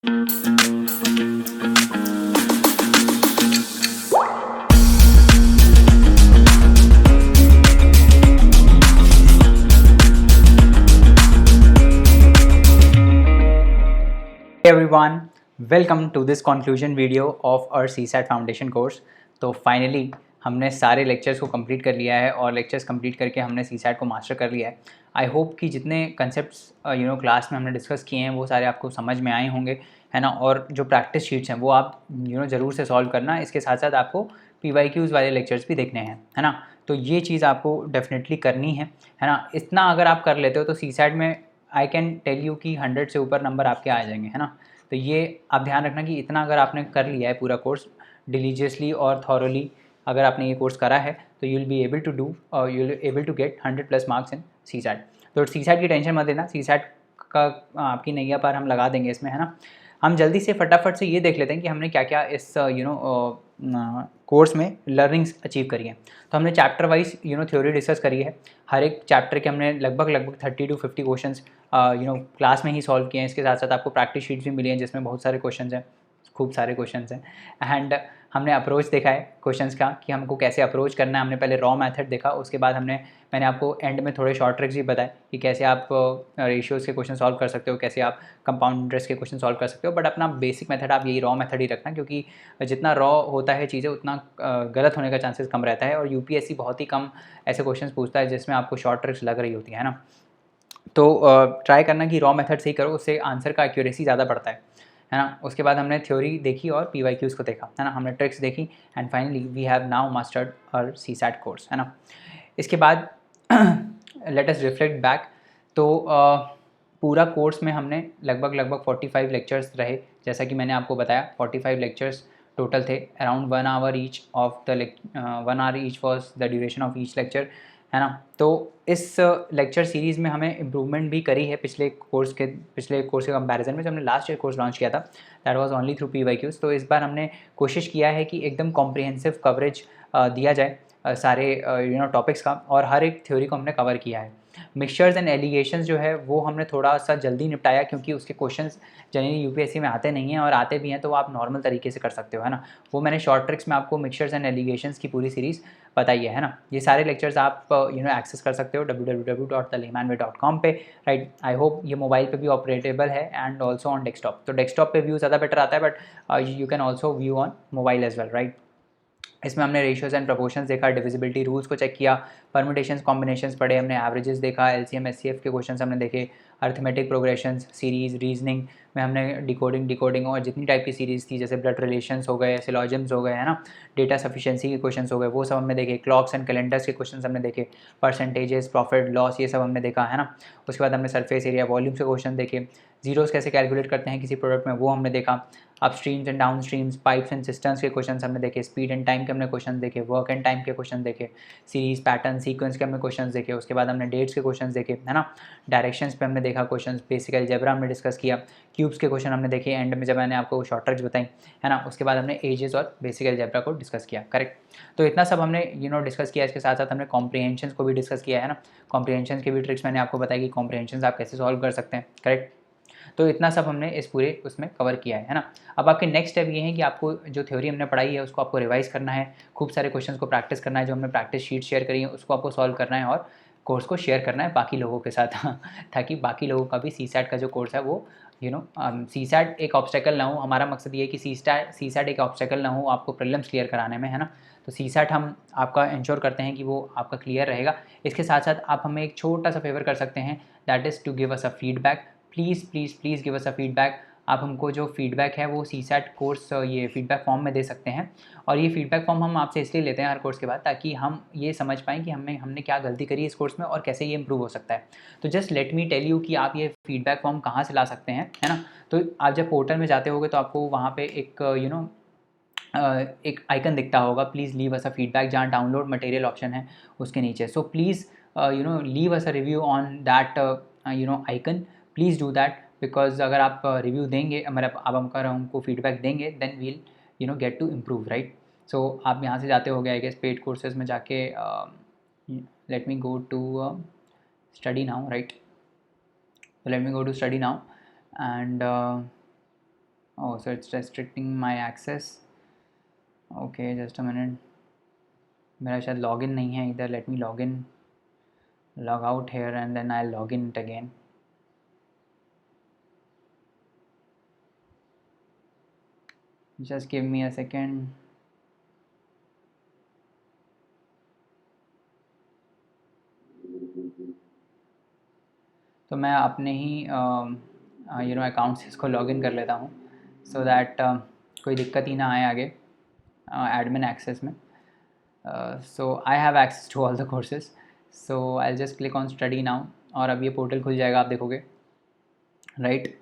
everyone, welcome to this conclusion video of our CSAT foundation course. तो finally हमने सारे lectures को complete कर लिया है और लेक्चर्स कंप्लीट करके हमने CSAT को मास्टर कर लिया है। आई होप कि जितने कंसेप्ट्स क्लास में हमने डिस्कस किए हैं वो सारे आपको समझ में आए होंगे, है ना। और जो प्रैक्टिस शीट्स हैं वो आप ज़रूर से सॉल्व करना। इसके साथ साथ आपको PYQs वाले लेक्चर्स भी देखने हैं, है ना। तो ये चीज़ आपको डेफिनेटली करनी है ना। इतना अगर आप कर लेते हो तो CSAT में आई कैन टेल यू कि 100 से ऊपर नंबर आपके आ जाएंगे, है ना। तो ये आप ध्यान रखना कि इतना अगर आपने कर लिया है पूरा कोर्स डिलीजियसली और थॉरोली, अगर आपने ये कोर्स करा है तो you will be able to do और you will able to get 100+ marks in CSAT। तो CSAT की टेंशन मत लेना, CSAT का आपकी नैया पार हम लगा देंगे इसमें, है ना। हम जल्दी से फटाफट से ये देख लेते हैं कि हमने क्या क्या इस कोर्स में लर्निंग्स अचीव करी है। तो हमने चैप्टर वाइज थ्योरी डिस्कस करी है। हर एक चैप्टर के हमने लगभग 30 to 50 क्वेश्चंस क्लास में ही सॉल्व किए हैं। इसके साथ साथ आपको प्रैक्टिस शीट्स भी मिली हैं जिसमें बहुत सारे क्वेश्चंस हैं, खूब सारे क्वेश्चंस हैं। एंड हमने अप्रोच देखा है क्वेश्चंस का कि हमको कैसे अप्रोच करना है। हमने पहले रॉ मेथड देखा, उसके बाद मैंने आपको एंड में थोड़े शॉर्ट ट्रिक्स भी बताए कि कैसे आप रेशियोज़ के क्वेश्चन सॉल्व कर सकते हो, कैसे आप कंपाउंड इंटरेस्ट के क्वेश्चन सॉल्व कर सकते हो। बट अपना बेसिक मेथड आप यही रॉ मेथड ही रखना, क्योंकि जितना रॉ होता है चीज़ें उतना गलत होने का चांसेस कम रहता है। और UPSC बहुत ही कम ऐसे क्वेश्चन पूछता है जिसमें आपको शॉर्ट ट्रिक्स लग रही होती है ना। तो ट्राई करना कि रॉ मेथड से ही करो, उससे आंसर का एक्यूरेसी ज़्यादा बढ़ता है ना। उसके बाद हमने थ्योरी देखी और PYQs को देखा, है ना। हमने ट्रिक्स देखी and finally we have now mastered our CSAT course, है ना। इसके बाद लेट अस रिफ्लेक्ट बैक। तो पूरा कोर्स में हमने लगभग 45 लेक्चर्स रहे, जैसा कि मैंने आपको बताया 45 लेक्चर्स टोटल थे। Around 1 hour each of the 1 hour each was the duration of each lecture, है ना। तो इस लेक्चर सीरीज़ में हमें इम्प्रूवमेंट भी करी है पिछले कोर्स के कंपैरिजन में। जो हमने लास्ट ईयर कोर्स लॉन्च किया था that was only through PYQs। तो इस बार हमने कोशिश किया है कि एकदम कॉम्प्रिहेंसिव कवरेज दिया जाए सारे टॉपिक्स का, और हर एक थ्योरी को हमने कवर किया है। मिक्सचर्स एंड एलिगेशंस जो है वो हमने थोड़ा सा जल्दी निपटाया, क्योंकि उसके क्वेश्चंस जनरली UPSC में आते नहीं हैं, और आते भी हैं तो आप नॉर्मल तरीके से कर सकते हो, है ना। वो मैंने शॉर्ट ट्रिक्स में आपको मिक्सचर्स एंड एलिगेशंस की पूरी सीरीज़ बताई है ना। ये सारे लेक्चर्स आप एक्सेस कर सकते हो www.thelaymanway.com पे, राइट। आई होप ये मोबाइल पे भी ऑपरेटेबल है एंड ऑल्सो ऑन डेस्कटॉप। तो डेस्कटॉप पे व्यू ज़्यादा बेटर आता है, but you can also view on mobile as well, right. इसमें हमने रेशियोज एंड प्रोपोर्शंस देखा, डिविजिबिलिटी रूल्स को चेक किया, परम्यूटेशंस कॉम्बिनेशंस पढ़े, हमने एवरेजेस देखा, LCM SCF के क्वेश्चंस हमने देखे, अर्थमेटिक प्रोग्रेशंस, सीरीज, रीजनिंग में हमने डिकोडिंग और जितनी टाइप की सीरीज़ थी, जैसे ब्लड रिलेशंस हो गए, सिलॉजिम्स हो गए, है ना, डेटा सफिशिएंसी के क्वेश्चंस हो गए, वो सब हमने देखे, क्लॉक्स एंड कैलेंडर्स के क्वेश्चंस हमने देखे, परसेंटेजेस, प्रॉफिट लॉस, ये सब हमने देखा, है ना। उसके बाद हमने सरफेस एरिया, वॉल्यूम्स के क्वेश्चन देखे, जीरोस कैसे कैलकुलेट करते हैं किसी प्रोडक्ट में, वो हमने देखा, up streams and down streams, pipes and systems के क्वेश्चन हमने देखे, स्पीड एंड टाइम के हमने क्वेश्चन देखे, वर्क एंड टाइम के क्वेश्चन देखे, सीरीज, पैटर्न, सीक्वेंस के हमने क्वेश्चन देखे। उसके बाद हमने डेट्स के क्वेश्चन देखे, है ना। डायरेक्शंस पे हमने देखा क्वेश्चन, बेसिक अलजेब्रा हमने डिस्कस किया, क्यूब्स के क्वेश्चन हमने देखे एंड में जब मैंने आपको शॉर्ट ट्रिक्स बताई, है ना। उसके बाद हमने एजेस और बेसिक अलजेब्रा को डिस्कस किया, करेक्ट। तो इतना सब हमने डिस्कस किया। इसके साथ साथ हमने कॉम्प्रिहेंशन को भी डिस्कस किया, है ना। कॉम्प्रिहेंशन के भी ट्रिक्स मैंने आपको बताया कि कॉम्प्रिहेंशन आप कैसे सॉल्व कर सकते हैं, करेक्ट। तो इतना सब हमने इस पूरे उसमें कवर किया है ना। अब आपके नेक्स्ट स्टेप ये है कि आपको जो थ्योरी हमने पढ़ाई है उसको आपको रिवाइज़ करना है, खूब सारे क्वेश्चंस को प्रैक्टिस करना है, जो हमने प्रैक्टिस शीट शेयर करी है उसको आपको सॉल्व करना है, और कोर्स को शेयर करना है बाकी लोगों के साथ ताकि बाकी लोगों का भी CSAT का जो कोर्स है वो CSAT एक ऑब्स्टेकल ना हो। हमारा मकसद ये है कि CSAT एक ऑब्स्टेकल ना हो आपको प्रीलिम्स क्लियर कराने में, है ना। तो CSAT हम आपका इंश्योर करते हैं कि वो आपका क्लियर रहेगा। इसके साथ साथ आप हमें एक छोटा सा फेवर कर सकते हैं, that is to give us a feedback. Please give us a feedback. आप हमको जो फीडबैक है वो CSAT कोर्स ये फीडबैक फॉर्म में दे सकते हैं, और ये फीडबैक फॉर्म हम आपसे इसलिए लेते हैं हर कोर्स के बाद ताकि हम ये समझ पाएँ कि हमने क्या गलती करी इस कोर्स में और कैसे ये इंप्रूव हो सकता है। तो just let me tell you कि आप ये फीडबैक फॉर्म कहाँ से ला सकते हैं, है ना। तो आप जब पोर्टल में जाते होगे तो आपको वहाँ पे एक एक आइकन दिखता होगा, please leave us a feedback, जहाँ डाउनलोड मटेरियल ऑप्शन है उसके नीचे। So please leave us a review on that icon, please do that, because अगर आप रिव्यू देंगे, मतलब आप हमको फीडबैक देंगे, then we'll get to improve, right. So आप यहाँ से जाते हो गए आई गेस पेड कोर्सेज में जाके, let me go to study now, right. Let me go to study now and Oh, so it's restricting my access. Okay, just a minute. मेरा शायद लॉगिन नहीं है इधर. Let me log in, log out here, and then I'll log in it again. Just give me a second. तो मैं अपने ही account से इसको लॉगिन कर लेता हूँ, सो दैट कोई दिक्कत ही ना आए आगे एडमिन एक्सेस में. So I have access to all the courses. So I just click on study now, और अब ये पोर्टल खुल जाएगा, आप देखोगे, राइट.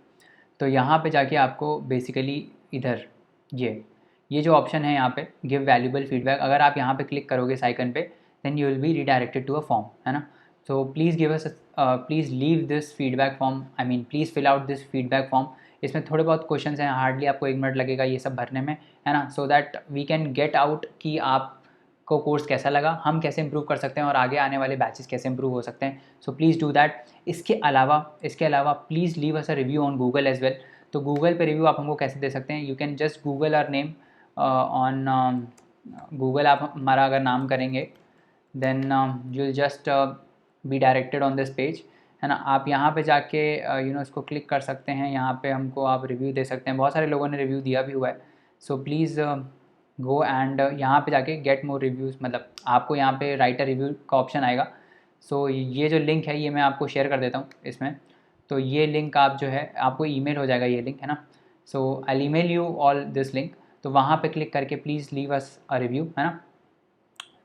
तो यहाँ पे जाके आपको बेसिकली इधर ये जो ऑप्शन है यहाँ पे गिव वैल्यूबल फीडबैक, अगर आप यहाँ पे क्लिक करोगे इस आइकन पे, then you will be redirected to a form, है ना. So please give us please leave this feedback form, I mean please fill out this feedback form. इसमें थोड़े बहुत क्वेश्चंस हैं, हार्डली आपको 1 मिनट लगेगा ये सब भरने में, है ना. So that we can get out कि आपको कोर्स कैसा लगा, हम कैसे इंप्रूव कर सकते हैं, और आगे आने वाले बैचेस कैसे इंप्रूव हो सकते हैं. So please do that. इसके अलावा please leave us a review on Google as well. तो गूगल पे रिव्यू आप हमको कैसे दे सकते हैं, you can just Google our name on Google. आप हमारा अगर नाम करेंगे, then you will just be directed on this page, है ना. आप यहाँ पे जाके इसको क्लिक कर सकते हैं. यहाँ पे हमको आप रिव्यू दे सकते हैं, बहुत सारे लोगों ने रिव्यू दिया भी हुआ है. सो प्लीज़ गो एंड यहाँ पे जाके गेट मोर रिव्यूज़, मतलब आपको यहाँ पे राइट अ रिव्यू का ऑप्शन आएगा. सो ये जो लिंक है ये मैं आपको शेयर कर देता हूँ इसमें. तो ये लिंक आप जो है आपको ईमेल हो जाएगा ये लिंक, है ना. So I email you all this link. तो वहाँ पे क्लिक करके please leave us a review, है ना.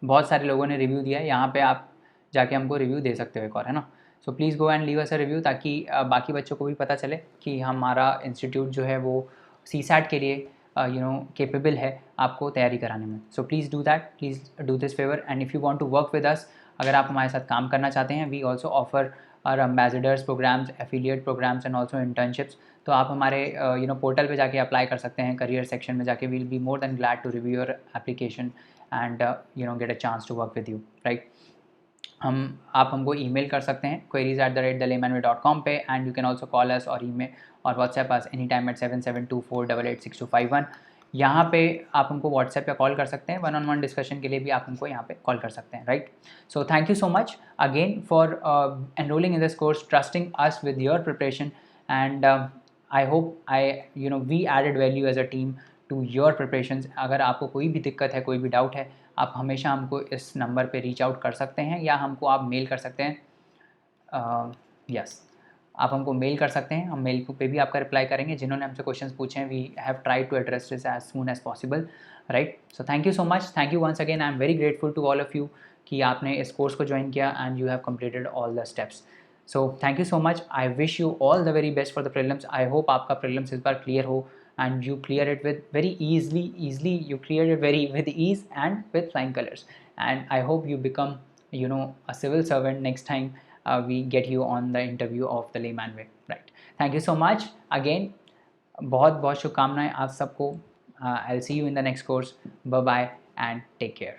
बहुत सारे लोगों ने रिव्यू दिया है, यहाँ पे आप जाके हमको रिव्यू दे सकते हो एक और, है ना. So please go and leave us a review, ताकि बाकी बच्चों को भी पता चले कि हमारा इंस्टीट्यूट जो है वो CSAT के लिए केपेबल है आपको तैयारी कराने में. So please do that, please do this favour. And if you want to work with us, अगर आप हमारे साथ काम करना चाहते हैं, we also offer our ambassadors programmes, affiliate programmes and also internships. तो आप हमारे पोर्टल पे जाके अप्लाई कर सकते हैं, करियर सेक्शन में जाके. We'll be more than glad to review your application and get a chance to work with you, right. आप हमको ईमेल कर सकते हैं queries@thelaymanway.com पे, and you can also call us और ईमेल और WhatsApp us any time at 7724886251. यहाँ पे आप हमको व्हाट्सएप पे कॉल कर सकते हैं, 1-on-1 डिस्कशन के लिए भी आप हमको यहाँ पे कॉल कर सकते हैं, right. So thank you so much again for enrolling in this course, trusting us with your preparation, and I hope we added value as a team to your preparations. अगर आपको कोई भी दिक्कत है, कोई भी डाउट है, आप हमेशा हमको इस नंबर पे रीच आउट कर सकते हैं, या हमको आप मेल कर सकते हैं. यस, आप हमको मेल कर सकते हैं, हम मेल पे भी आपका रिप्लाई करेंगे. जिन्होंने हमसे क्वेश्चंस पूछे हैं, we have tried to address this as soon as possible, right. So thank you so much, thank you once again. I am very grateful to all of you कि आपने इस कोर्स को join किया and you have completed all the steps. So thank you so much. I wish you all the very best for the prelims. I hope आपका prelims इस बार clear हो and you clear it with very easily, you clear it very with ease and with flying colors. And I hope you become a civil servant next time we get you on the interview of the layman way, right. Thank you so much again. बहुत बहुत शुभकामनाएं आप सबको. I'll see you in the next course. Bye bye and take care.